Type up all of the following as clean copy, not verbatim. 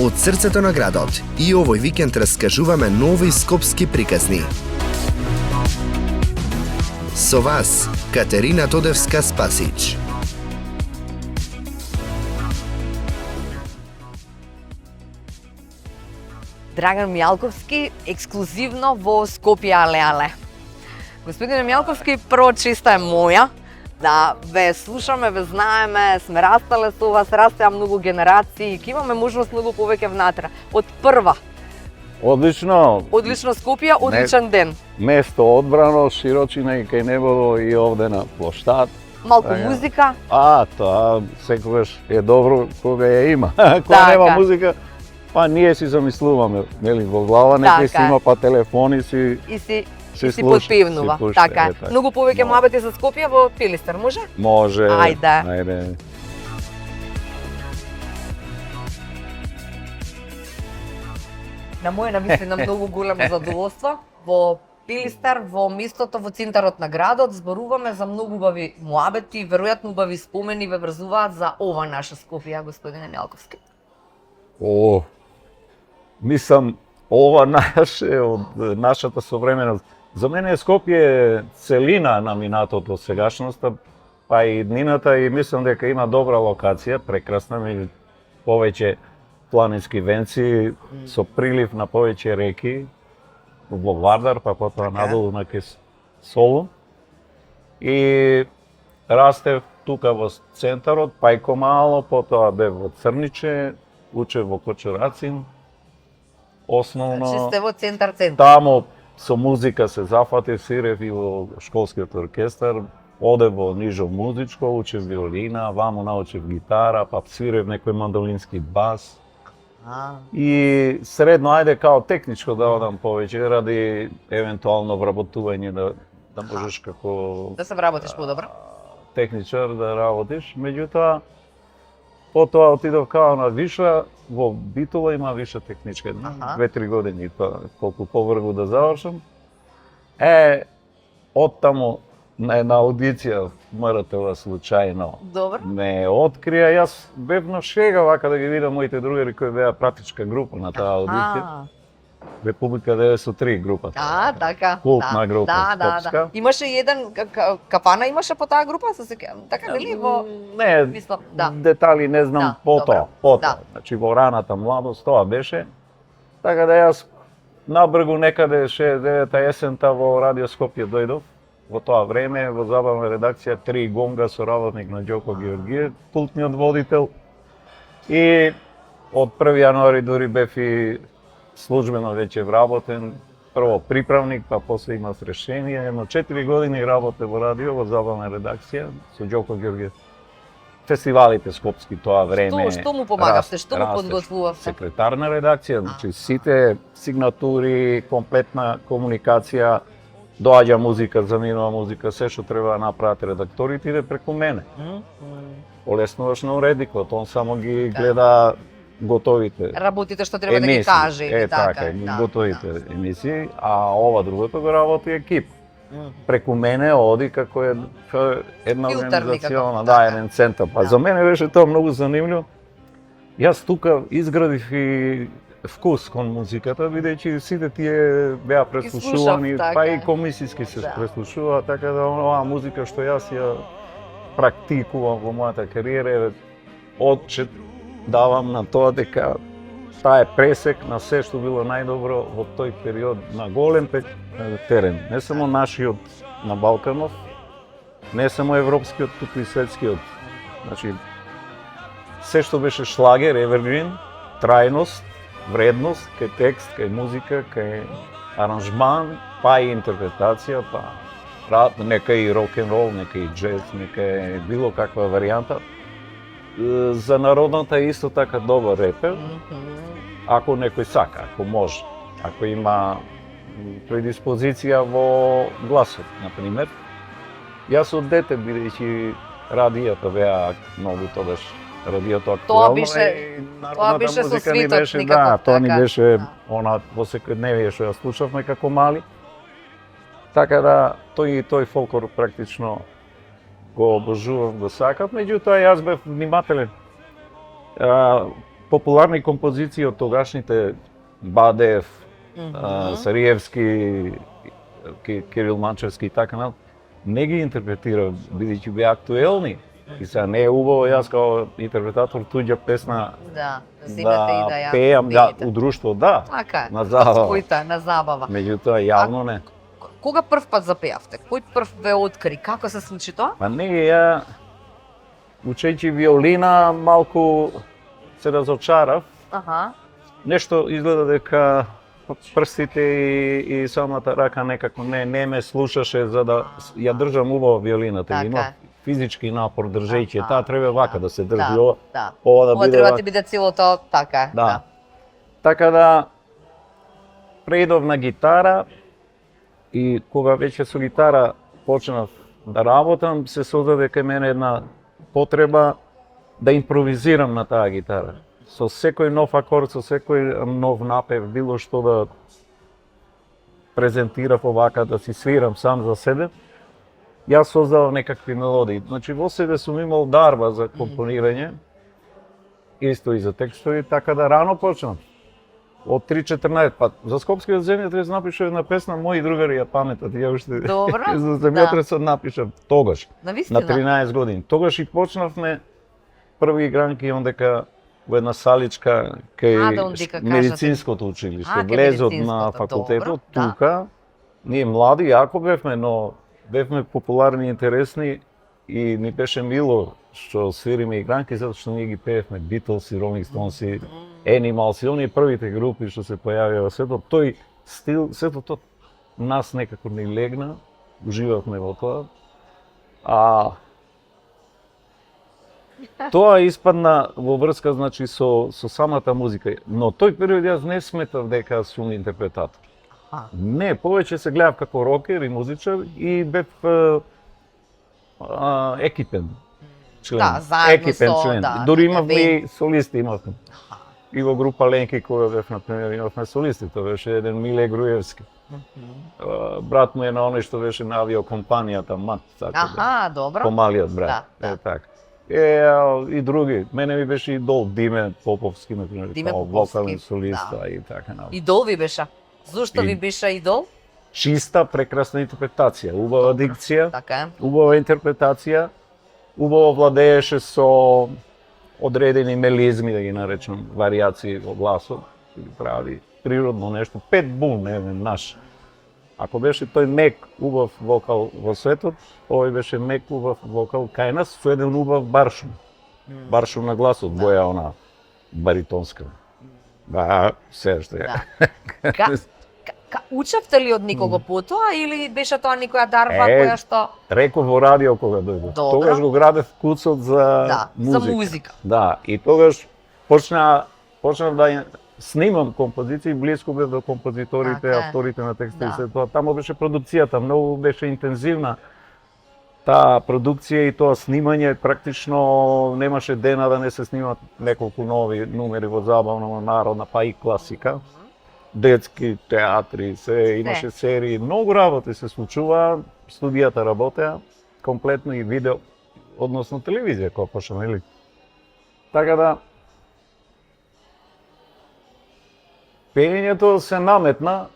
Од срцето на градот и овој викенд раскажуваме нови скопски приказни. Со вас, Катерина Тодевска-Спасич. Драган Мјалковски, ексклузивно во Скопје але. Господине Мјалковски, прво честа е моја. Да, ве слушаме, ве знаеме, сме растале со вас, растеа многу генерации, ќе имаме можност многу повеќе внатре. Од прва. Одлично. Одлично Скопје, одличен ден. Место одбрано, широчина и кај небото и овде на плоштад. Малку музика. Тоа секогаш е добро кога ја има. Кога нема музика, па ние си замислуваме, нели, во глава некој си има, па телефони си и си подпивнува. Така е. Многу повеќе муабети за Скопје во Пилистер, може? Може. Ајде. На моје навистина многу големо задоволство во Пилистер, во местото во центарот на градот, зборуваме за многу убави муабети, веројатно убави спомени ве врзуваат за ова наша Скопје, господине Мјалковски. Мислам, ова наше од нашата современост. За мене Скопје целина на минатото, сегашноста, па и днината, и мислам дека има добра локација, прекрасна, меѓу повеќе планински венци, со прилив на повеќе реки, во Вардар, па потоа надолу на ке Солун. И растев тука во центарот, Пајко мало, потоа бев во Црниче, учев во Кочурацин, основно. Значи сте во центар. Тамо со музика се зафатив, свирев и во школскиот оркестар, одев во нижо музичко, учев виолина, ваму научив гитара, па свирев некој мандолински бас. И средно, ајде као техничко да одам повеќе, ради евентуално вработување да можеш како... Да се вработиш подобро. Техничар да работиш, меѓутоа, потоа отидов као на виша, во Битола има виша техничка, 2-3 години, тоа колку побрзо да завршам. Оттаму на една аудиција МРТВ случајно ме открија. Јас бев на шега вака да ги видам моите другари кои беа пратичка група на таа аудиција. Република 903 групата. Така. Култна група, скопска. Имаше еден капана имаше по таа група, така нели во... Не, детали не знам потоа. Значи во раната младост тоа беше. Така да јас набргу некаде 69-та есента во Радио Скопје дојдов. Во тоа време во забавна редакција Три гонга со работник на Ѓоко Георгиев, култниот водител. И од 1 јануари дури бев и службено веќе вработен, прво приправник, па после имав решение. Едно 4 години работе во радио, во забавна редакција со Ѓоко Георгиев. Фестивалите скопски тоа време. Што му помагавте, што му подготвувавте? Секретар на редакција, значи сите сигнатури, комплетна комуникација, доаѓа музика, заминува музика, се што треба да направат редакторите иде преку мене. Олеснуваш на уредникот, он само ги гледа готовите работите што треба да ги каже, така, готовите емисии, а ова другото го работи екип. Преку мене оди како една организациона, еден центар. Па за мене беше тоа многу занимљиво. Јас тука изградив и вкус кон музиката, бидејќи сите тие беа преслушувани, па и комисиски се преслушува, така да оваа музика што јас ја практикувам во мојата кариера, отчет давам на тоа дека таа е пресек на се што било најдобро во тој период на голем терен. Не само нашиот на Балканов, не само европскиот, туку и светскиот. Значи, се што беше шлагер, евергрин, трајност, вредност, кај текст, кај музика, кај аранжман, па и интерпретација, па нека и рок-н-рол, нека и джез, нека и било каква варијанта. За народната е исто така добар репер, ако некој сака, ако може, ако има предиспозиција во гласот, например. Јас од дете, бидејќи радијата беа многу тогаш, радиото актуално, тоа беше со светот никако. Тоа ни беше во секојдневие што ја слушавме како мали. Така да тој фолклор практично го обожував, го сакав, меѓутоа јас бев внимателен. популарни композиции од тогашните Бадев, Сариевски, Кирил Манчевски и така натаму, не ги интерпретирав, бидејќи беа актуелни. И сега не е убаво јас као интерпретатор туѓа песна Да земете и да ја пеам, да, пеете. у друштво, да. Така е. На забава. Спојте, на забава. Меѓутоа, јавно не. Кога прв пат запеавте? Кој прв ве откри? Како се случи тоа? Па не, ја учејќи виолина малку се разочарав. Аха. Нешто изгледа дека прстите и самата рака некако не ме слушаше за да ја држам убаво виолината. Така Има е. физички напор држејќи, Аха. таа треба вака да се држи, Да, ова, да. ова да Ова биде треба да вака. ти биде целото така е. Да. Така да преидов на гитара и кога веќе со гитара почнав да работам, се создаде кај мене една потреба да импровизирам на таа гитара. Со секој нов акорд, со секој нов напев, било што да презентирав овака, да си свирам сам за себе, јас создавав некакви мелодии. Значи во себе сум имал дарба за компонирање, исто и за текстови, така да рано почнав. Од 3-14, па за Скопскиот земјотрес напишав една песна, мои другари ја паметат, ја уште Добро, за земјотресот напишав тогаш, На на вистина. 13 години. Тогаш и почнавме први игранки ондека во една саличка кај да, ондека кажате. медицинското училиште, Кај влезот на медицинското, факултетот, добро, да. тука. Ние млади, јако бевме, но бевме популарни и интересни и ни беше мило што свириме игранки, затоа што ние ги пеевме Beatles и Rolling Stones и Animals и оние првите групи што се појавија во светот. Тој стил, сето тоа нас некако ни легна, уживавме во тоа. А тоа испадна во врска, значи, со самата музика. Но тој период јас не сметав дека сум интерпретатор. Не, повеќе се гледав како рокер и музичар и бев екипен член. Да, заедно екипен со, член. да, Дури да, имавме бенд. и солисти, имавме. И во група Ленки кога бев, например, имавме солисти. Тоа беше еден Миле Груевски. Брат му е на оној што беше на авиокомпанијата МАТ. Така да. Аха, добро. Помалиот брат. Да, да. Така. И други. Мене ми беше идол Диме Поповски, например, Диме као Поповски, вокален солиста да. и така натаму. Идол ви беше. Зошто И- ви беше идол? Чиста, прекрасна интерпретација, убава дикција, Така е. убава интерпретација, убаво владееше со одредени мелизми, да ги наречам, варијации во гласот, и ги прави природно нешто, Пет Бун, наш. Ако беше тој мек, убав вокал во светот, овој беше мек, убав вокал кај нас, со еден убав баршум. Баршум на гласот, боја она баритонска. Да, се што е. Да. Учевте ли од никого потоа или беше тоа никоја дарба Е, која што Реков во радио кога дојдов. Добро. Тогаш го градев куцот за за музика. музика? Да, и тогаш почнав да снимам композиции, блиску бев до композиторите, Така е. авторите на текстови, Да. се тоа. Таму беше продукцијата, многу беше интензивна таа продукција и тоа снимање, практично немаше дена да не се снимат неколку нови numери во забавна, народна, па и класика. Детски театри, имаше серии, многу работи се случува, студијата работеа, комплетно и видео, односно телевизија која почна, нели? Така да, пеењето се наметна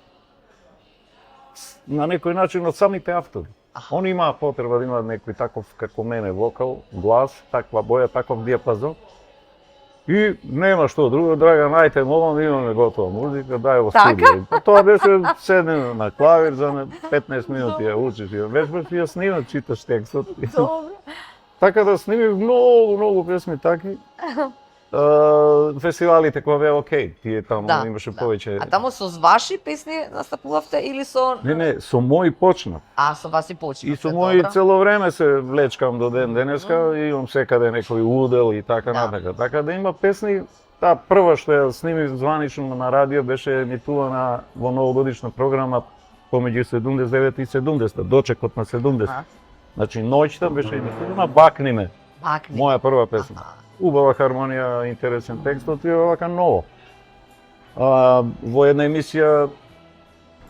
на некој начин од самите автори. Они имаа потреба да имаат некој таков како мене вокал, глас, таква боја, таков диапазон. И нема што друго, драга, најте молам, имаме готова музика, дај во Така? студио. Па тоа беше седне на клавир за 15 минути ја учиш и вечер ја снимаш, читаш текстот. Добро. Така да снимив многу песни таки. Фестивалите кога беа окей, тие таму имаше повеќе. А таму со ваши песни настапувавте или со Не, со мои почнав. А, со вас и почнавте. И со мои цело време се влечкам до ден денеска, и имам секаде некој удел и така натака. Така да има песни, таа прва што ја снимив званично на радио беше емитувана во новогодишна програма помеѓу 79 и 70, дочекот на 70. Значи ноќта беше емитувана Бакни ме. Бакни. Моја прва песна. Убава хармонија, интересен текстот и вака ново. Во една емисија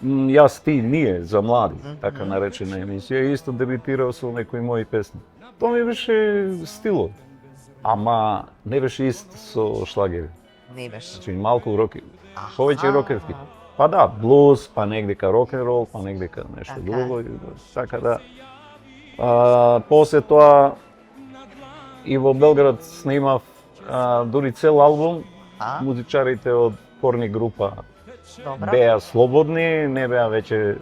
Јас, ти, ние за млади, така наречена емисија, исто дебитирав со некои мои песни. Тоа ми беше стилот, ама не беше ист со шлагери. Не беше. Значи малку роки, повеќе рокерски. Па да, блуз, па негдека рок-н-рол, па негдека нешто Така. друго. Така да. После тоа и во Белград снимав дури цел албум. Музичарите од Корни група Добра. беа слободни, не беа веќе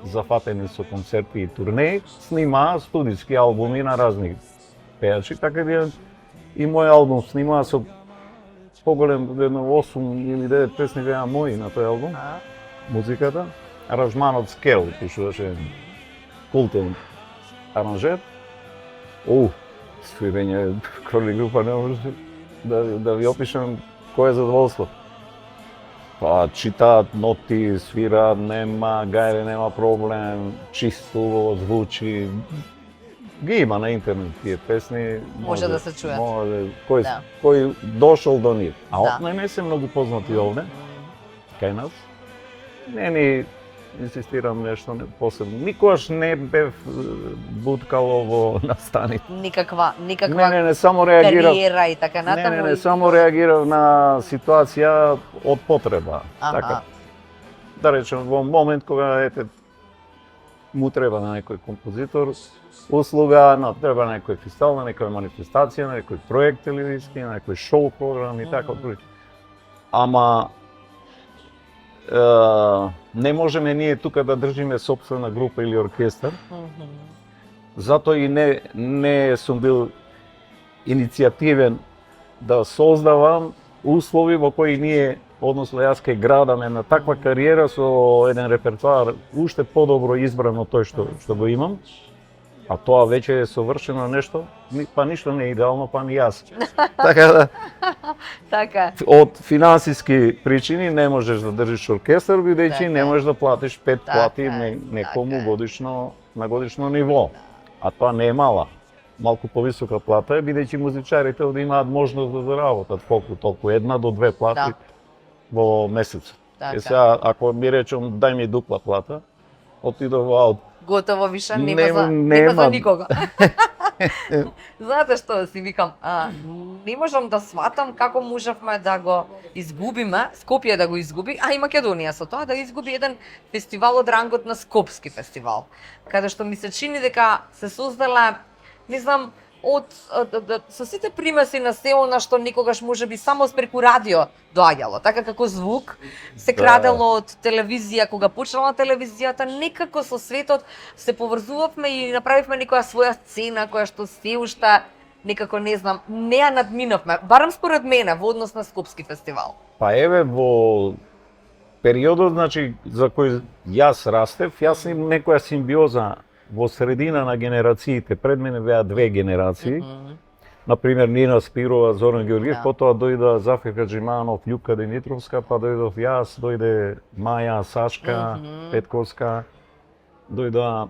зафатени со концерти и турнеи, снимаа студиски албуми на разни пејачи, така да и мој албум снимаа со поголем, едно 8 или 9 песни беа мои на тој албум, музиката. Аранжманот Скел, пишуваше култен аранжер. Свирење Корни група не може да ви опишам кое е задоволство. Па читаат ноти, свираат, нема гајле, нема проблем, чисто звучи. Ги има на интернет тие песни. Може да се чујат. Може, Да. кој дошол до нив. А Да. отне не се многу познати овде, кај нас. Не ни инсистирам нешто посебно. Никогаш не бев буткало во настаните. Никаква Не, само реагирав. кариера и така натаму. Не, само реагирав на ситуација од потреба. Така. Да речем, во момент кога му треба на некој композитор услуга, треба на некој фестивал, на некоја манифестација, на некој проект телевизиски, на некој шоу програм и така. Ама не можеме ние тука да држиме сопствена група или оркестар. Затоа и не сум бил иницијативен да создавам услови во кои ние, односно јас ке градаме на таква кариера со еден репертоар уште подобро избран од тој што го имам. А тоа веќе е совршено нешто, па ништо не е идеално, па ни јас. Така да, Така. од финансиски причини не можеш да држиш оркестар, бидејќи не можеш да платиш 5 плати некому годишно на годишно ниво. А тоа не е мала. Малку повисока плата е, бидејќи музичарите овде имаат можност да заработат колку толку 1 до 2 плати во месец. Така. Сега, ако ми речем дај ми дупла плата, отидов во аут. Готово више Нема. нема за никога. Знаете што си викам, не можам да сватам како можевме да го изгубиме, Скопје да го изгуби, а и Македонија со тоа да изгуби еден фестивал од рангот на Скопски фестивал, каде што ми се чини дека се создала, не знам, со сите примеси на се она што никогаш можеби само преку радио доаѓало, така како звук се крадело од телевизија, кога почнала телевизијата, некако со светот се поврзувавме и направивме некоја своја сцена која што се уште некако не знам, не ја надминавме, барем според мене во однос на Скопски фестивал. Па еве во периодот значи за кој јас растев, јас имам некоја симбиоза во средина на генерациите. Пред мене беа 2 генерации. Например, Нина Спирова, Зоран Георгиев, потоа дојде Зафир Хаджиманов, Љупка Димитровска, па дојдов јас, дојде Маја, Сашка, Петковска, дојде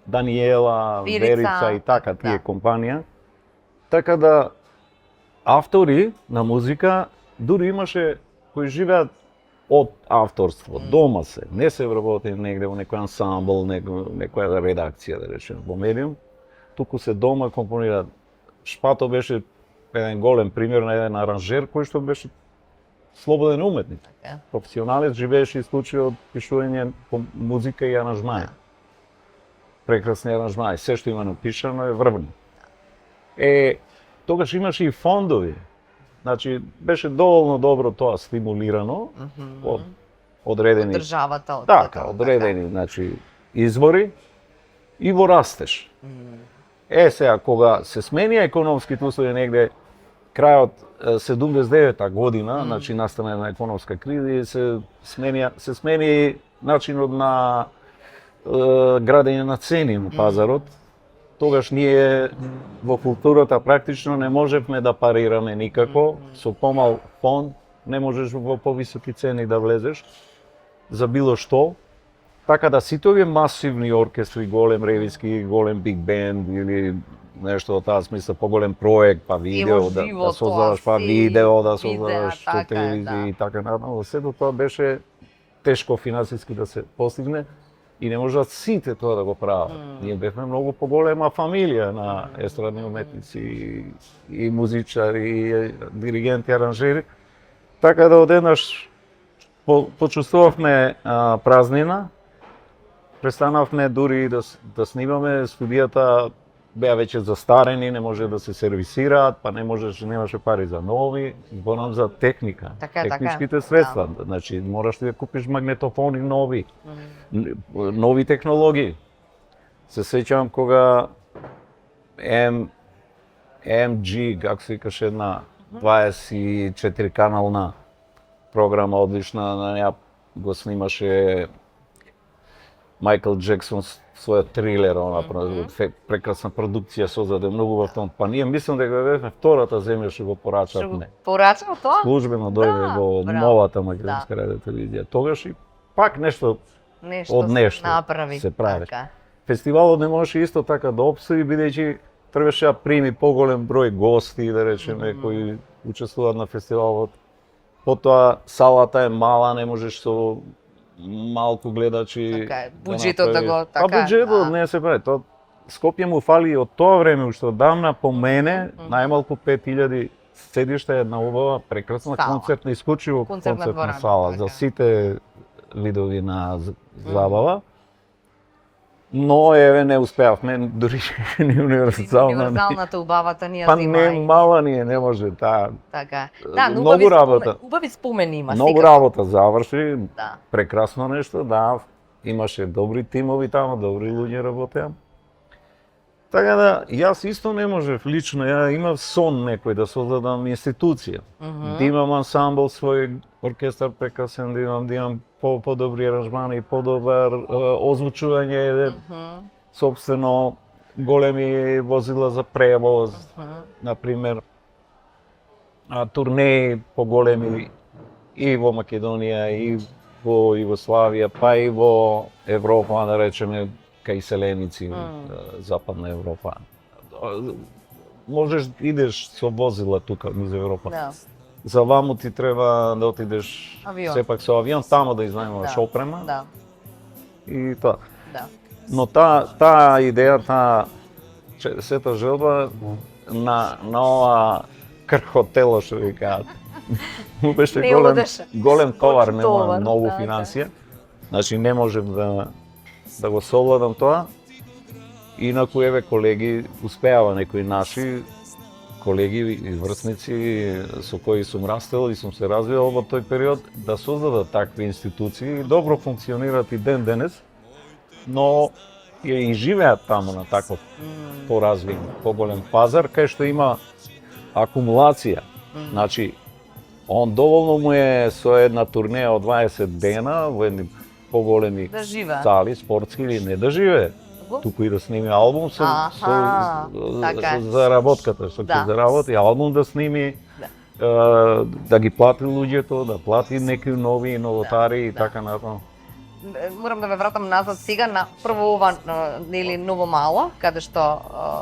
Даниела, Верица и така тие компанија. Така да автори на музика дури имаше кои живеат од авторство, дома се, не се вработи негде во некој ансамбл, некоја редакција, да речем, во медиум, туку се дома компонираат. Шпато беше еден голем пример на еден аранжер кој што беше слободен уметник. Професионалец, живееше исклучиво од пишување по музика и аранжмаи. Прекрасни аранжмаи, се што има напишано е врвно. Тогаш имаше и фондови. Значи, беше доволно добро тоа стимулирано од одредени државата, така, одредени, значи, извори и во растеж. Сега, кога се сменија економските услови негде крајот 79-та година, значи настана една економска криза и се смени начинот на градење на цени на пазарот. Тогаш ние во културата практично не можевме да парираме никако, со помал фонд не можеш во повисоки цени да влезеш за било што. Така да сите овие масивни оркестри, голем ревиски, голем биг бенд или нешто од таа смисла, поголем проект, па видео, да создаваш па видео, да создаваш со телевизија и така натаму. Сето тоа беше тешко финансиски да се постигне. И не можат сите тоа да го прават. Ние бевме многу поголема фамилија на естрадни уметници и музичари, и диригенти, аранжери. Така да одеднаш почувствувавме празнина, престанавме дури да снимаме, студијата беа веќе застарени, не може да се сервисираат, па немаше пари за нови, зборам за техника, Така, техничките средства. Значи мораш да купиш магнетофони нови, нови технологии. Се сеќавам кога MG, како се викаше, една 24 канална програма одлична, на неа го снимаше Майкл Джексон својот трилер, прекрасна продукција создаде многу во том. Па ние мислам дека бевме втората земја што го порачавме. Порачав тоа? Службено дојде во новата македонска радио телевизија. Тогаш и пак нешто од нешто направи. Се прави. Така. Фестивалот не можеше исто така да обстои, бидејќи требаше да прими поголем број гости, да речеме, кои учествуваат на фестивалот. Потоа салата е мала, не можеш со малку гледачи. Така е, буџетот да го така. Па буџетот не се прави. Тоа Скопје му фали од тоа време уште одамна по мене најмалку 5000 седишта, една убава прекрасна концертна, исклучиво концертна сала за сите видови на забава. Но еве не успеавме дури ни универзална. Универзалната убавата ни ја Па зима. не мала ни е, не може таа. Така. Да, но многу работа. Убави спомени има. Многу секако. работа заврши. Да. Прекрасно нешто, да. Имаше добри тимови таму, добри луѓе работеа. Така да, јас исто не можев лично, ја имав сон некој да создадам институција. Да имам ансамбл, свој оркестар прекрасен, да имам подобри аранжмани, подобар озвучување, собствено големи возила за превоз, например, турнеи поголеми и во Македонија, и во Југославија, па и во Европа, да речеме, кај селеници, Западна Европа. Можеш идеш со возила тука низ Европа. Да. За ваму ти треба да отидеш Авион. сепак со авион, тамо да изнајмуваш опрема. Да. И тоа. Да. Но таа идеја, сета желба на ова крхотело, што ви кажат, му беше Не одеше. голем товар, нема Товар, многу да, финансија. Значи не можев да го совладам тоа. Инаку еве колеги, успеава некои наши колеги и врсници со кои сум растел и сум се развивал во тој период да создадат такви институции, добро функционираат и ден денес, но ја и живеат таму на таков поразвит, поголем пазар, кај што има акумулација. Значи, он доволно му е со една турнеја од 20 дена во едни поголеми Да живее. сали, спортски или не да живее. Туку и да сними албум со заработката, што ќе заработи, албум да сними, да ги плати луѓето, да плати некои нови новотари и така натаму. Морам да ве вратам назад сега на прво ова нели Ново Мало, каде што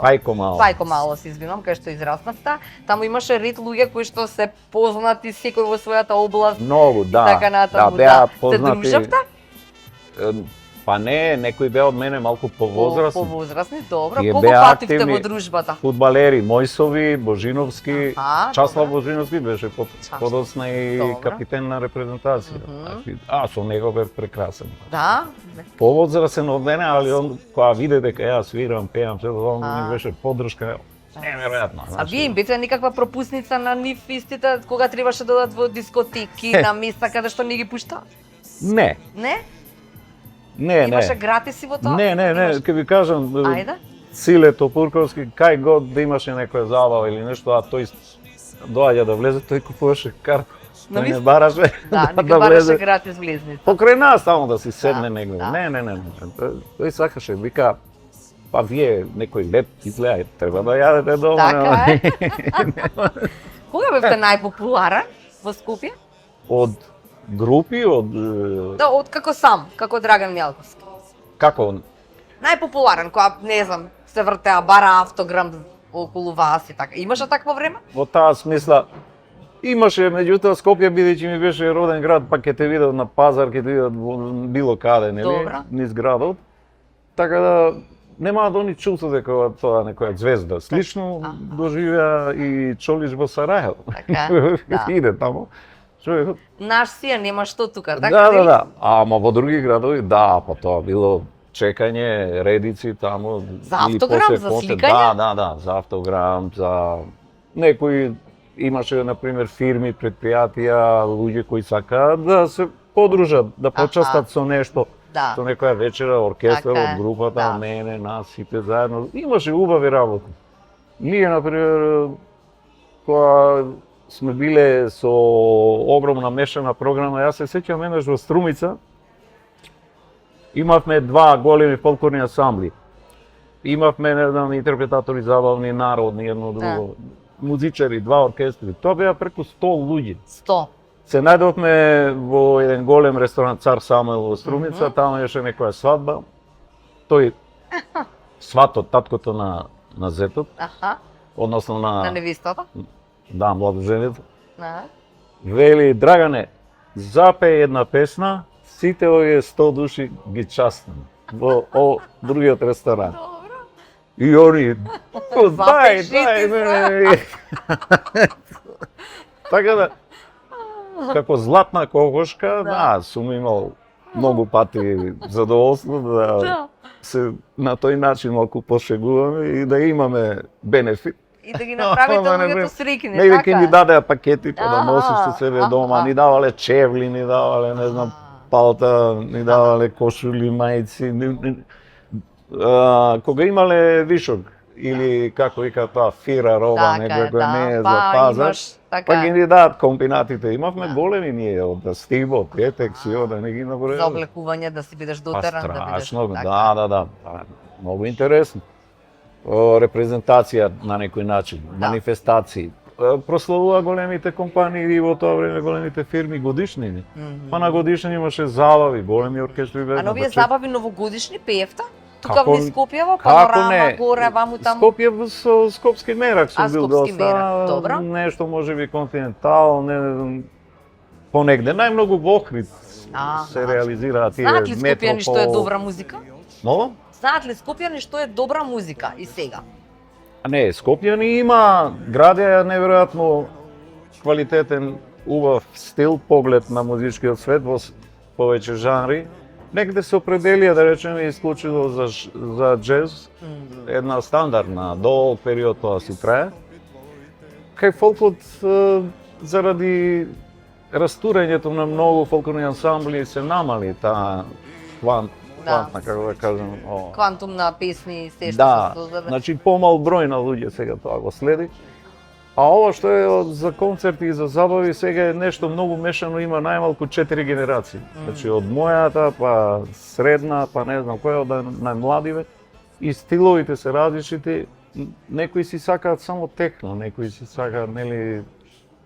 Пајко Мало се извинувам, каде што израснавте. Таму имаше ред луѓе кои што се познати секој во својата област. Многу, да. Така натаму, беа Се познати. дружевте? Па не, некој беа од мене малку повозрасни. Повозрасни, добро. Тие Колку беа пативте активни во дружбата? Фудбалери, Мојсови, Божиновски, Часлав добро. Божиновски беше подосна и Добро. капитен на репрезентација. Со него бев прекрасен. Да? Повозрасен од мене, али он кога виде дека јас свирам, пеам, се тоа ми беше поддршка неверојатна. А вие им бите никаква пропусница на нив истите кога требаше да одат во дискотеки, на места каде што не ги пушта? Не. Не? Не, Имаше гратиси во тоа? Не, ќе ви кажам, Ајде. Силе Топурковски, кај год да имаше некоја забава или нешто, а тој доаѓа да влезе, тој купуваше карта. Тој не бараше Да, не бараше гратис влезница. Покрај нас само да си седне него. да. Не. Тој сакаше, вика, па вие некој лет изгледа, треба да јадете дома. Така е. Кога бевте најпопуларен во Скопје? Од групи, Да, од како сам, како Драган Мјалковски. Како? Најпопуларен, кога, не знам, се вртеа, бара автограм околу вас и така. Имаше такво време? Во таа смисла, имаше, меѓутоа Скопје бидејќи ми беше роден град, па ќе те видат на пазар, ќе те видат било каде, нели? Добра. Низ градот. Така да нема да они чувство дека тоа некоја звезда. Слично доживеа и Чолиш во Сарајево. Така, да. Иде таму. човекот. Наш си е, нема што тука, така? Да, да, нели? да. Ама во други градови, да, па тоа било чекање, редици таму. За или автограм, после за концерт. сликање? Да, за автограм, за некои имаше на пример фирми, предпријатија, луѓе кои сакаат да се подружат, да почастат со нешто. Да. Со некоја вечера, оркестар Така е, од групата, да. мене, нас, сите заедно. Имаше убави работи. Ние, например, кога сме биле со огромна мешана програма, јас се сеќавам еднаш во Струмица, имавме два големи фолклорни ансамбли. Имавме, не знам, интерпретатори забавни, народни, едно друго, музичари, два оркестри. Тоа беа преку 100 луѓе. 100. Се најдовме во еден голем ресторан Цар Самуел во Струмица, таму имаше некоја свадба. Тој сватот, таткото на зетот, Аха, односно на невистата. да, младоженето, Да. вели: Драгане, запеј една песна, сите овие 100 души ги частам во другиот ресторан. Добро. И они, дај, Запиши ти мене. Така да, како златна кокошка, да, сум имал многу пати задоволство да Да. се на тој начин малку пошегуваме и да имаме бенефит. И да ги направите Ама, луѓето не, срикни, Нели така? ќе ни дадеа пакети па да носиш со себе Аха, дома, аха. ни давале чевли, ни давале, не знам, палта, ни давале кошули, мајци. Кога имале вишок или како вика тоа фира роба, Така е, некоја која не е па за пазар, имаш, така па е. ги ни дадат комбинатите. Имавме Да. големи ние од Стиво, Петекс и да не ги За набројувам. облекување да си бидеш Па дотеран, да бидеш. страшно, така. да. Па, многу интересно. Репрезентација на некој начин, Да. манифестации. Прославува големите компании и во тоа време големите фирми годишнини. Па на годишнини имаше забави, големи оркестри беа. А на овие значи, забави новогодишни пеевта? Тука Како- во Скопје, во како панорама, не? горе, ваму таму. Скопје со Скопски мерак сум А, бил Скопски доста. мерак, добро. Нешто можеби континентал, не знам, понегде. Најмногу во Охрид Аха. се реализираат тие Знаат ли скопјани што е метропол- добра музика? Момо? Знаат ли скопјани што е добра музика и сега? А не, Скопјани има, граде е неверојатно квалитетен, убав стил, поглед на музичкиот свет во повеќе жанри. Негде се определија, да речеме, исклучиво за джез, една стандардна, до период тоа си трае. Кај фолкот, заради растурењето на многу фолклорни ансамбли се намали таа квантна, како да кажем, Квантум на песни и се што да, се создаве. значи помал број на луѓе сега тоа го следи. А ова што е за концерти и за забави сега е нешто многу мешано, има најмалку 4 генерации. Значи од мојата, па средна, па не знам која од најмладиве. И стиловите се различити. Некои си сакаат само техно, некои си сакаат нели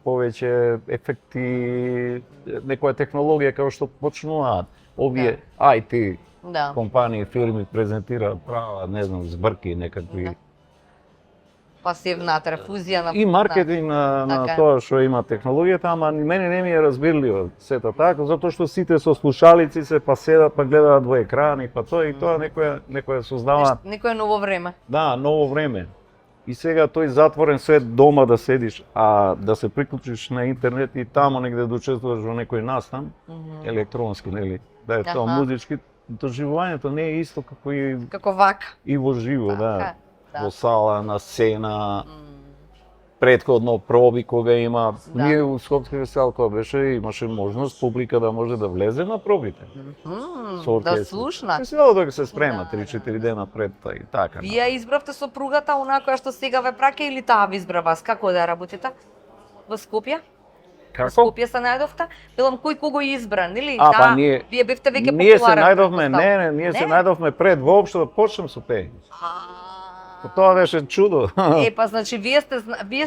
повеќе ефекти, некоја технологија како што почнуваат овие IT Да. компании, фирми презентираат права, не знам, збрки некакви. Пасивна рефузија на И маркетинг на Така е. тоа што има технологијата, ама мене не ми е разбирливо сета така, затоа што сите со слушалици се па седат, па гледаат во екрани, па тоа и тоа некоја создава, Некое ново време. да, ново време. И сега тој затворен свет дома да седиш, а да се приклучиш на интернет и тамо негде да учествуваш во некој настан, електронски, нели, да е тоа Аха. музички, доживувањето не е исто како Како вака. и во живо, Така да. е, да. Во сала, на сцена, предходно проби кога има. Да. Ние у Скопски фестивал кога беше, имаше можност публика да може да влезе на пробите. Со Да оркестар. слушнат. Фестивалот дека се спрема Да, 3-4 дена пред и така. Вие избравте сопругата онаа која што сега ве праќа или таа ви избра вас? Како да работите? Во Скопје? Во Како? Скопје се најдовте? Велам кој кого избра, нели? А, па ние- Вие бевте веќе Ние се популарен, најдовме, претпоставувам. ние се најдовме пред воопшто да почнем со пеење. Тоа беше чудо. Па значи вие сте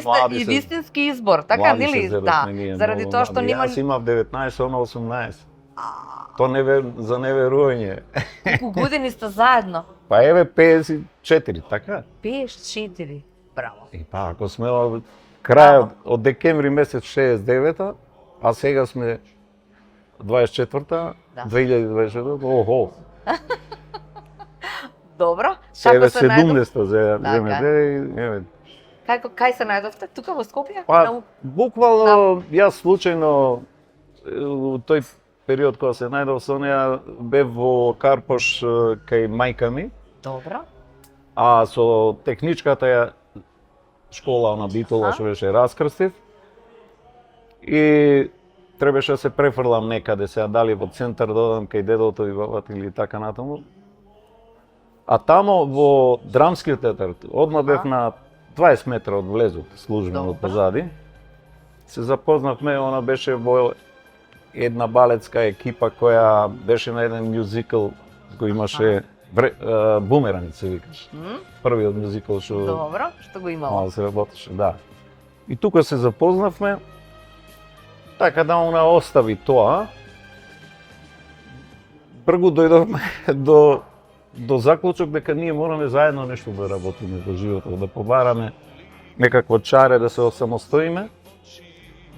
Млади и се- вистински избор, така Млади нели? се Да. зедовме ние Заради многу тоа што млади. нема Јас имав 19, она 18. Тоа за неверување. колку години сте заедно. Па еве 54, така? 54. Браво. И па, ако сме од крајот од декември месец 69-та, а сега сме 24-та, Да. 2024-та, охо, Добро. себе Како се најдов? 70-та Така. земете и еве. Кај се најдовте? Тука во Скопје? Па, На- буквално јас случајно у тој период кога се најдов со неа, бев во Карпош кај мајка ми, Добро. а со техничката школа на Битола што беше раскрстив и требаше да се префрлам некаде, сега дали во центар да одам кај дедото и бабата или така натаму. А тамо во драмскиот театар, одма бев на 20 метра од влезот, службено од позади. Се запознавме, она беше во една балетска екипа која беше на еден мюзикл кој имаше Бумеранг се викаш. Првиот мюзикл што Добро, што го имало. мало се работеше, да. И тука се запознавме. Така да она остави тоа. Бргу дојдовме до заклучок дека ние мораме заедно нешто да работиме во животот, да побараме некакво чаре, да се осамостоиме,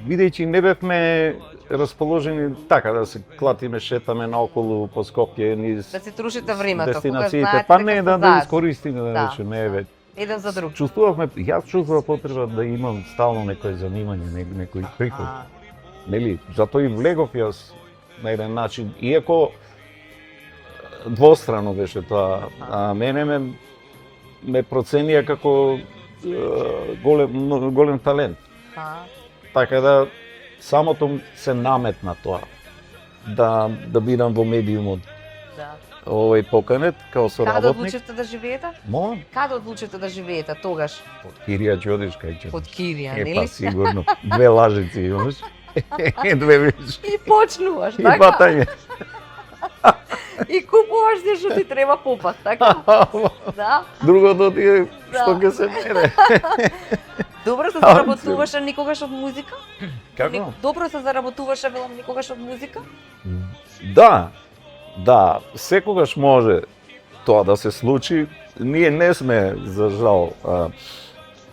бидејќи не бевме расположени така да се клатиме, шетаме наоколу по Скопје низ Да си трушите времето, дестинациите, па не да искористиме да речеме, еве. Еден за друг. Чувствувавме, јас чувствував потреба да имам стално некој занимање, некој приход. Нели, затоа и влегов јас на еден начин, иако двострано беше тоа, а мене ме проценија како голем талент. Така да самото се наметна тоа, да бидам во медиумот. Овој поканет као соработник. Каде одлучивте да живеете? Молам? Каде одлучивте да живеете тогаш? Од Кирија ќе одиш кај ќе. Од Кирија, Па нели? сигурно. Две лажици имаш. Две виш. И почнуваш, И така? батање. И купуваш се што ти треба попат, така? Да? Другото ти е што Да. ќе се мене. Добро се заработуваше никогаш од музика? Како? Добро се заработуваше велам никогаш од музика? Да, секогаш може тоа да се случи. Ние не сме, за жал,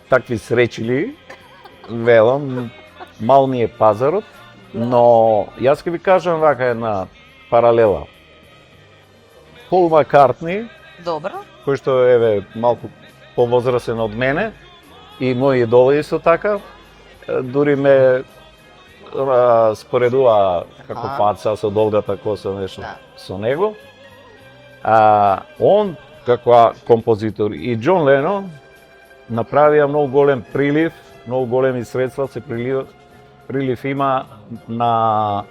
такви сречили, велам, мал ни е пазарот, но јас ќе ви кажам вака една паралела. Пол Маккартни, Добро. кој што е малку повозрасен од мене, и мои идоли исто така, дури ме споредува како фаца со долгата коса нешто со него. Он како композитор и Џон Ленон направија многу голем прилив, многу големи средства се прилив има на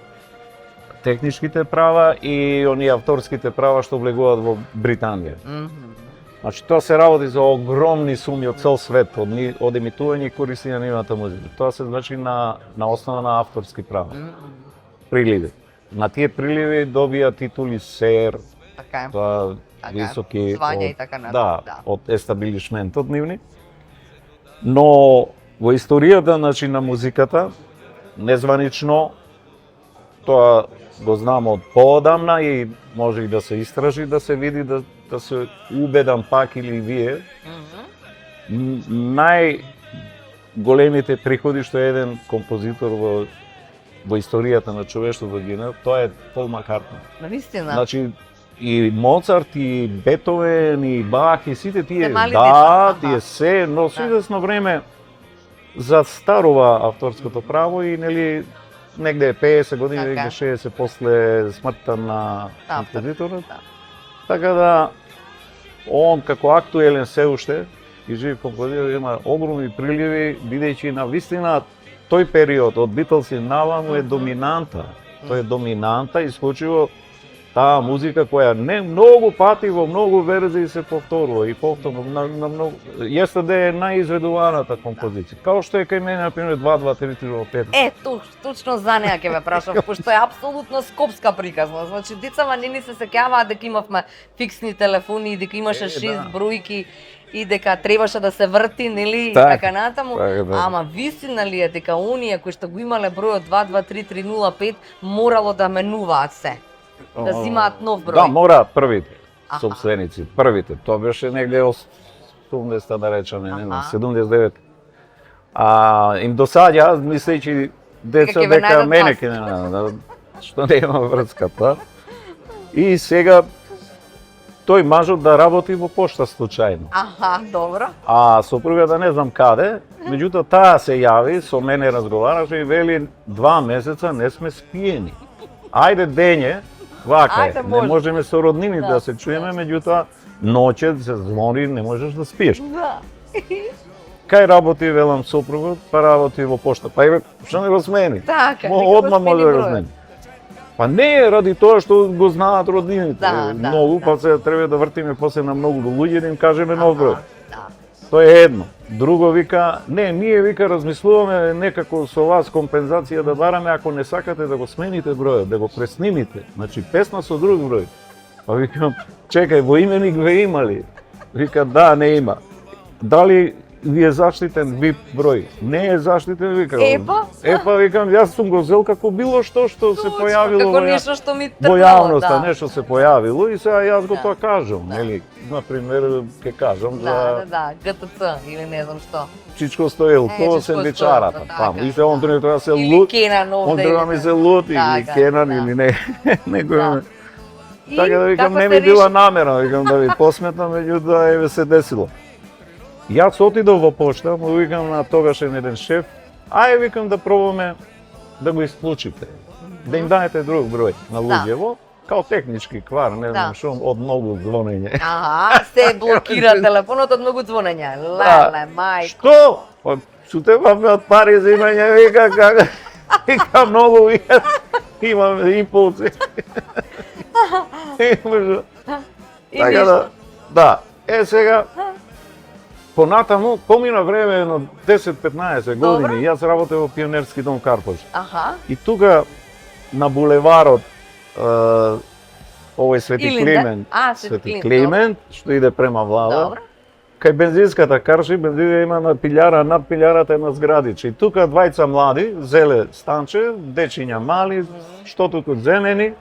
техничките права и оние авторските права што влегуваат во Британија. Значи тоа се работи за огромни суми од цел свет, од емитување и користење на нивната музика. Тоа се значи на основа на авторски права. Приливи. На тие приливи добија титули сер, Така е. тоа високи звања и така натаму. да, од естаблишментот нивни. Но во историјата значи на музиката незванично тоа го знам од поодамна и може и да се истражи, да се види, да се убедам пак или вие. Најголемите приходи што еден композитор во историјата на човештвото ги има, тоа е Пол Маккартни. Навистина. Значи и Моцарт, и Бетовен, и Бах, и сите тие, мали да, деца, тие се, но со известно време застарува авторското право и нели негде 50 години, Така. негде 60 после смртта на композиторот. Да. Така да он како актуелен се уште и жив композитор има огромни приливи, бидејќи на вистина тој период од Битлз и наваму е доминанта. Тој е доминанта исклучиво таа музика која не многу пати во многу верзии се повторува и повторно на многу Yesterday е најизведуваната композиција. Као што е кај мене на пример 2-2-3-3-5. Точно за неа ќе ве прашав, пошто е апсолутно скопска приказна. Значи децава не ни се сеќаваат дека имавме фиксни телефони и дека имаше 6 бројки и дека требаше да се врти, нели, така натаму. Ама вистина ли е дека оние кои што го имале бројот 2-2-3-3-0-5 морало да менуваат се? Да зимаат нов број. Да, мора првите собственици, првите. Тоа беше негде 80 да речеме, не знам, 79. Им досаѓа, мислејќи деца дека мене ќе не што не има врска, па. И сега тој мажот да работи во пошта случајно. Аха, добро. А сопругата не знам каде, меѓутоа таа се јави, со мене разговараше и вели 2 месеца не сме спиени. Ајде дење, вака е, Ајде, не може. можеме со роднините Да, да се чуеме, меѓутоа ноќе се звони, не можеш да спиеш. Да. Кај работи, велам сопругот, па работи во пошта. Па еве, што не го смени? Така, Мо, нека го одма може да го смени смени. Па не е ради тоа што го знаат роднините. Да, да, многу, да. па се треба да вртиме после на многу луѓе да им кажеме нов број. Да. Тоа е едно. Друго вика, не, ние вика размислуваме некако со вас компензација да бараме ако не сакате да го смените бројот, да го преснимите. Значи песна со друг број. Па викам, чекај, во именик ве има ли? Вика, да, не има. Дали ви е заштитен VIP број? Не е заштитен, викам. Епа? Викам, јас сум го зел како било што се појавило Како нешто што ми во тргнало, јавноста, да. нешто се појавило и сега јас го Да. тоа кажам, Да. нели? Например, ќе кажам Да, за да, ГТЦ или не знам што. Чичко Стоилко, Чичко сендвичарата, Стоилко, таму. така, И се он треба да се Или лут, Кенан он овде. треба ми се лут или Така, Кенан да. или не, некој ме. И Така да викам, како не се ми била реши? намера, викам да ви посметнам, меѓутоа еве се десило. Јас отидов во пошта, му викам на тогашен еден шеф, ај викам да пробаме да го исклучите, да им дадете друг број на луѓево, као технички квар, не знам Да. што, од многу звонење. Аха, се блокира телефонот од многу звонења. Леле, мајко. Што? Па, шуте ме од пари за имање, вика, како, вика, многу, вика, имам импулси. И Така ништо. да, сега, понатаму, помина време на 10-15 години, јас работев во Пионерски дом Карпош. Аха. И тука, на булеварот, овој Свети Илинда? Климент, А, Свети Свети Климент, Климент, што иде према влада, Добро. кај бензинската карши, бензина има на пилјара, над пилјарата една зградиче. И тука двајца млади, зеле станче, дечиња мали, штото тут зенени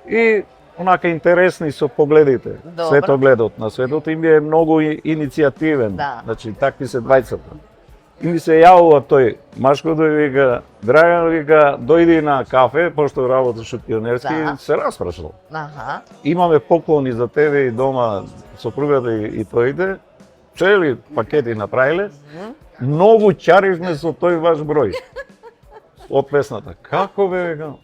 и онака интересни со погледите. Добро. Светогледот на светот им е многу иницијативен. Да. Значи такви се двајцата. И ми се јавува тој машкото и вика, Драган вика, дојди на кафе, пошто работиш во Пионерски, Да. се распрашал. Аха. Имаме поклони за тебе и дома, сопругата и тоите, цели пакети направиле, многу чаривме со тој ваш број. Од песната. Како бе, викам?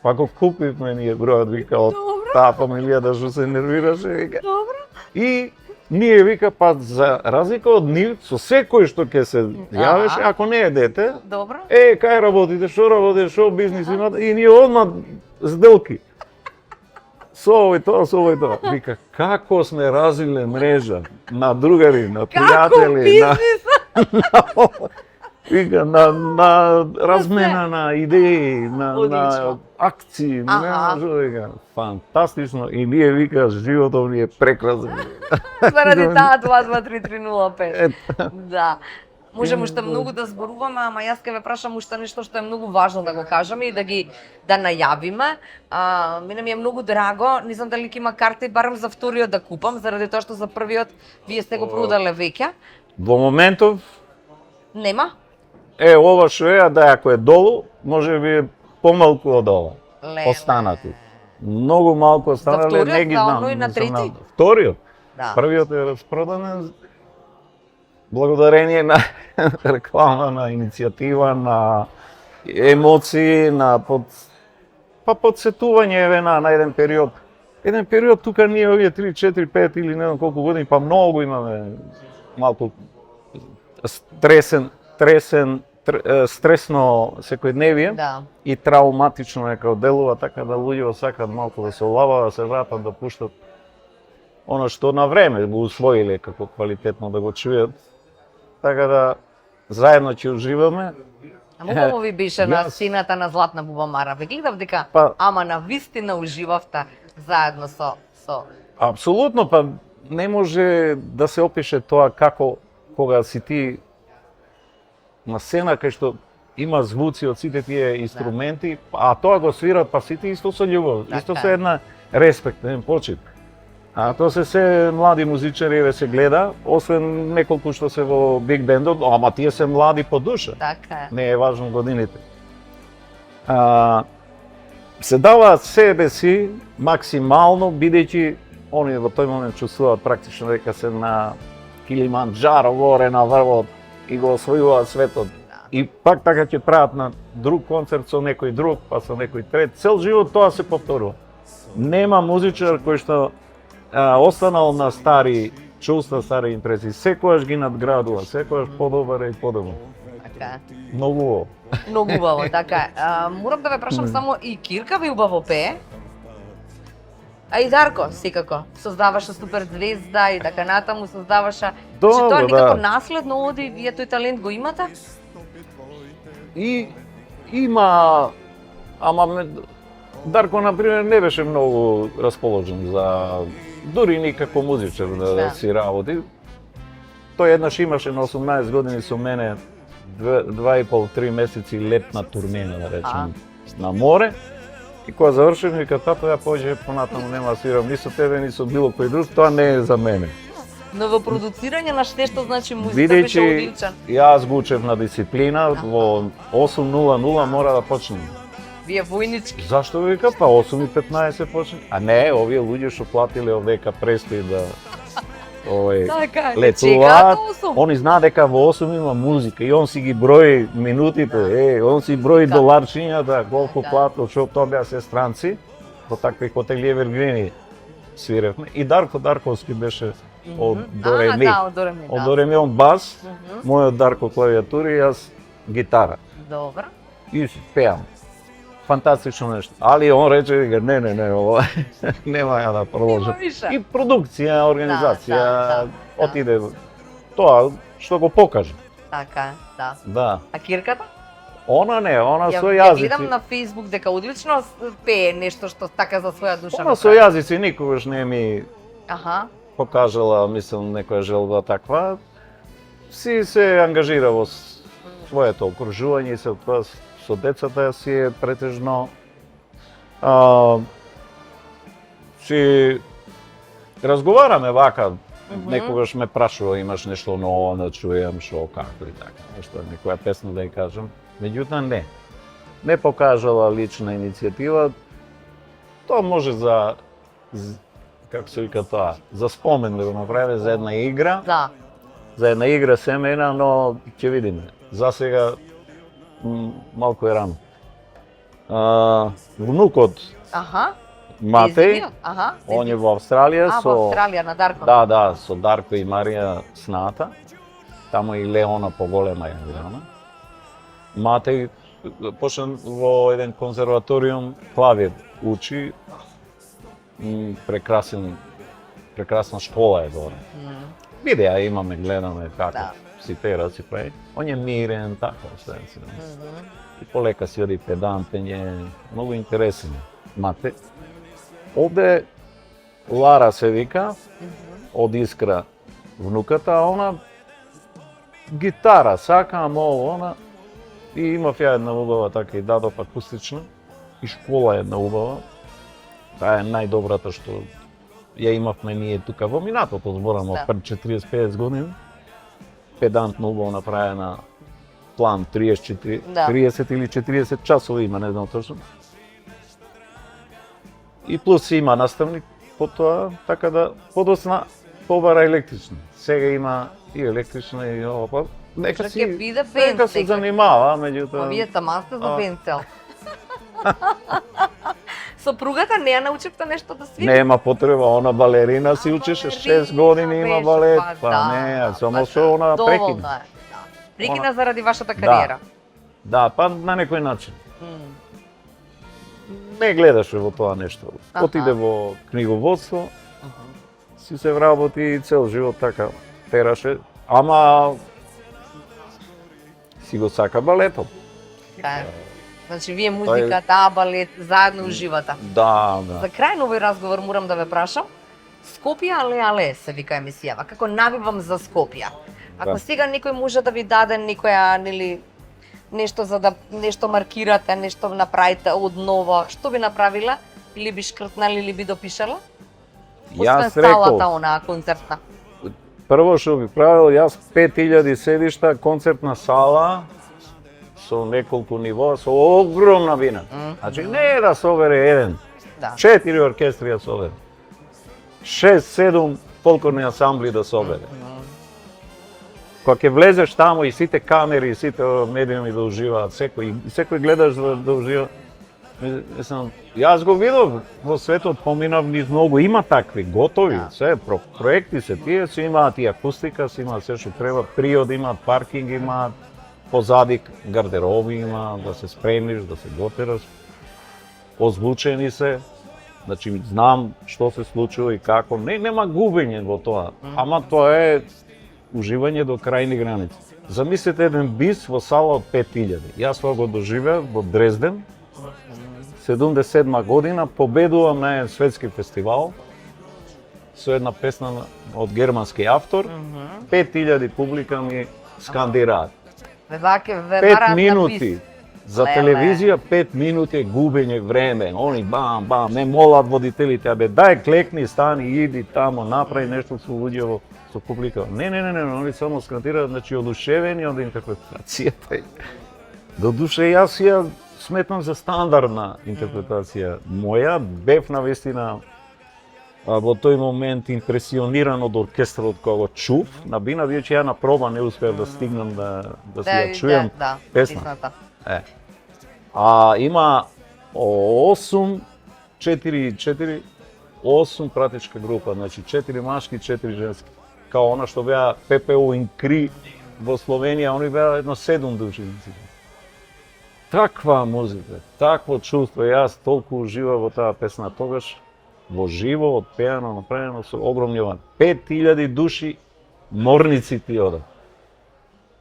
Па го купивме ние бројот, вика, од таа фамилија што се нервираше, вика. Добро. И ние, вика, па за разлика од нив, со секој што ќе се јавеше, ако не е дете, Добро. кај работите, што бизнис имате, и ние одма сделки. Со овој тоа. Вика, како сме развиле мрежа на другари, на Како пријатели, на, бизнис? вика, на размена на идеи, на Одлично. акции, не Аха. знам што вика. Фантастично и ние вика животот ни е прекрасен. Заради таа 2233005. Ето. Да. Можеме уште многу да зборуваме, ама јас ќе ве прашам уште нешто што е многу важно да го кажеме и да најавиме. Мене ми е многу драго, не знам дали ќе има карти барем за вториот да купам, заради тоа што за првиот вие сте го продале веќе. Во моментов Нема? ова што е, да ако е долу, може би е помалку од ова. Леле. Останати. Многу малку останале, вториот, не ги за знам. оној на не сум трети? најдел. Вториот? Да. Првиот е распродан благодарение на реклама, на иницијатива, на емоции, на подсетување еве на еден период. Еден период тука ние овие 3, 4, 5 или не знам колку години, па многу имаме малку стресно секојдневие Да. и трауматично нека делува, така да луѓето сакаат малку да се олаваа, да се вратат, да пуштат оно што на време го усвоиле како квалитетно да го чујат. Така да заедно ќе уживаме. Ама убаво ви беше на Јас- сцената на Златна бубамара. Ве гледав дека, Па- ама на вистина уживавте заедно со Апсолутно, па не може да се опише тоа како кога си ти на сцена кај што има звуци од сите тие инструменти, а тоа го свират па сите исто со љубов, Така исто е. со една респект, еден почит. А тоа се млади музичари, еве се гледа, освен неколку што се во биг бендот, ама тие се млади по душа. така е. Не е важно годините. Се дава себе си максимално, бидејќи Они во тој момент чувствуваат практично дека се на Килиманџаро горе на врвот и го освојуваат светот. И пак така ќе прават на друг концерт со некој друг, па со некој трет. Цел живот тоа се повторува. Нема музичар кој што останал на стари чувства, стари импресии. Секојаш ги надградува, секојаш подобар и подобар. Така. Многу убаво. Многу убаво, така е. Морам да ве прашам само, и Кирка ви убаво пее? А и Дарко, секако, создаваше супер звезда и така натаму создаваше. Че тоа никако наследно оди, вие тој талент го имате? И има, ама Дарко, например, не беше многу расположен за дури никако музичар да си работи. Тој еднаш имаше на 18 години со мене 2,5-3 месеци летна турнена, да речем, на море. И кога завршив, ми вика, тато, ја појде понатаму нема да свирам ни со тебе, ни со било кој друг, тоа не е за мене. Но во продуцирање на што значи музика беше одличен. Јас го учев на дисциплина, во 8:00 мора да почнем. Вие војнички. Зашто вика? Па 8:15 почне. А не, овие луѓе што платиле овдека престои да летуваат, они знаат дека во 8 има музика и он си ги брои минутите, он си брои доларчињата, колку платил, што тоа беа се странци, во такви хотели Евергрини свиревме. И Дарко Дарковски беше од Дореми. Од Дореми он бас, мојот Дарко клавиатури и јас гитара. Добро. И пеам. Фантастично нешто. Али он рече дека не, ова нема ја да продолжам. И продукција, организација, отиде тоа што го покаже. Така, да. Да. А Кирката? Она не, она со јазици. Ја гледам на Facebook дека одлично пее нешто што така за своја душа. Она со јазици никогаш не ми покажала, мислам, некоја желба таква. Си се ангажира во своето окружување и се тоа со децата си е претежно. Си разговараме вака, некогаш ме прашува имаш нешто ново да чујам, шо, како и така, нешто, некоја песна да ја кажам. Меѓутоа не покажала лична иницијатива. Тоа може за како се вика тоа, за спомен да го направи за една игра. Да. За една игра семејна, но ќе видиме. За сега малку е рано. Внукот Матеј, он е во Австралија со... во Австралија на Дарко. Да, со Дарко и Марија сната. Таму и Леона поголема е Леона. Матеј почна во еден конзерваториум клавир учи. Прекрасна школа е добра. Видеа имаме, гледаме како си пера, си прави. Он е мирен, така, оставен. И полека си оди педантен, е многу интересен. Мате. Овде Лара се вика, од Искра внуката, а она гитара сака, ама она и имав ја една убава така и дадов акустична и школа една убава. Таа е најдобрата што ја имавме ние тука во минатото, зборам пред 40-50 години. Педантно убаво направена план 30 или 40 часови има, не знам точно. И плюс има наставник потоа, така да подосна побара електрична. Сега има и електрична и ова па. Нека се занимава, меѓутоа. А вие таман сте за бенцел. Сопругата не ја научивте нешто да свири? Нема потреба, она балерина си учеше 6 години има балет, па не, само што она прекина. Прекина заради вашата кариера. Да, па на некој начин. Не гледаше во тоа нешто. Отиде во книговодство, си се вработи и цел живот така пераше, ама си го сака балетот. Значи, вие музика, таа балет, заедно уживате. Да. За крај на овој разговор морам да ве прашам, Скопје але се вика емисијава, како навивам за Скопје. Ако сега некој може да ви даде некоја, нели, нешто за да нешто маркирате, нешто направите одново, што би направила? Или би шкртнали, или би допишала? Јас реков, салата онаа концертна. Прво што би правил, јас 5000 седишта, концертна сала, со неколку нивоа, со огромна вина. Значи не е да собере еден, 4 оркестри да собере. 6-7 фолклорни ансамбли да собере. Кога ќе влезеш таму и сите камери, и сите медиуми да уживаат, секој гледаш да ужива. Мислам, јас го видов во светот, поминав низ многу, има такви, готови, се, проекти се, тие си имаат и акустика, си имаат се што треба, приод имаат, паркинг имаат, позади гардероби има, да се спремиш, да се готираш, озвучени се, значи знам што се случува и како, нема губење во тоа, ама тоа е уживање до крајни граници. Замислете еден бис во сала од 5000, јас тоа го доживеав во Дрезден, 77 година, победувам на еден светски фестивал со една песна од германски автор, 5000 публика ми скандираат. 5 минути за телевизија, 5 минути губење време. Они бам, не молат водителите, абе дај клекни, стани, иди тамо, направи нешто со луѓе со публика. Не, они само скандираат, значи одушевени од интерпретацијата. Додуше јас ја сметнам за стандардна интерпретација моја, бев навистина во тој момент импресиониран од оркестрот кога го чув, на бина веќе ја на проба не успеав да стигнам да си ја чујам песната. Има 8 пратечка група, значи 4 машки, 4 женски. Као она што беа ППО Инкри во Словенија, они беа едно 7 души. Таква музика, такво чувство, јас толку уживав во таа песна тогаш, во живо, отпеано, направено со огромни 5000 души, морници ти одат.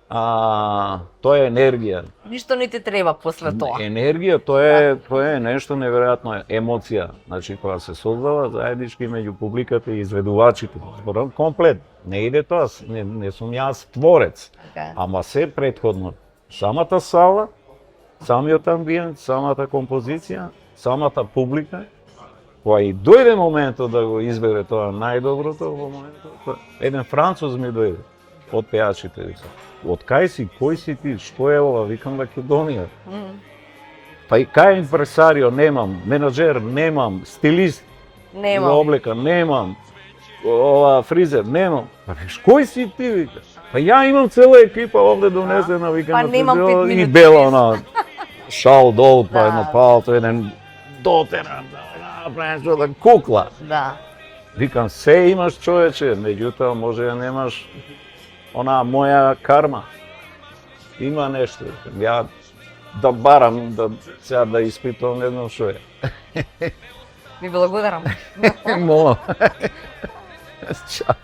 Тоа е енергија. Ништо не ти треба после тоа. Енергија, тоа е нешто неверојатно, емоција. Значи, кога се создава заеднички меѓу публиката и изведувачите, зборам комплет. Не иде тоа, не сум јас творец, ама се претходно. Самата сала, самиот амбиент, самата композиција, самата публика, кога и дојде моментот да го избере тоа најдоброто во моментот, еден француз ми дојде од пеачите. Од кај си, кој си ти, што е ова, викам Македонија. Па и кај импресарио немам, менаџер немам, стилист за облека немам, фризер немам. Па виш, кој си ти, вика? Па ја имам цела екипа овде донесена, викам на фризер, и бела она, шал долу, па едно палто, еден дотеран, да кукла. Викам, се имаш човече, меѓутоа може да немаш она моја карма. Има нешто. Ја да барам, сега да испитувам, не знам што е. Ви благодарам. Молам. Чао.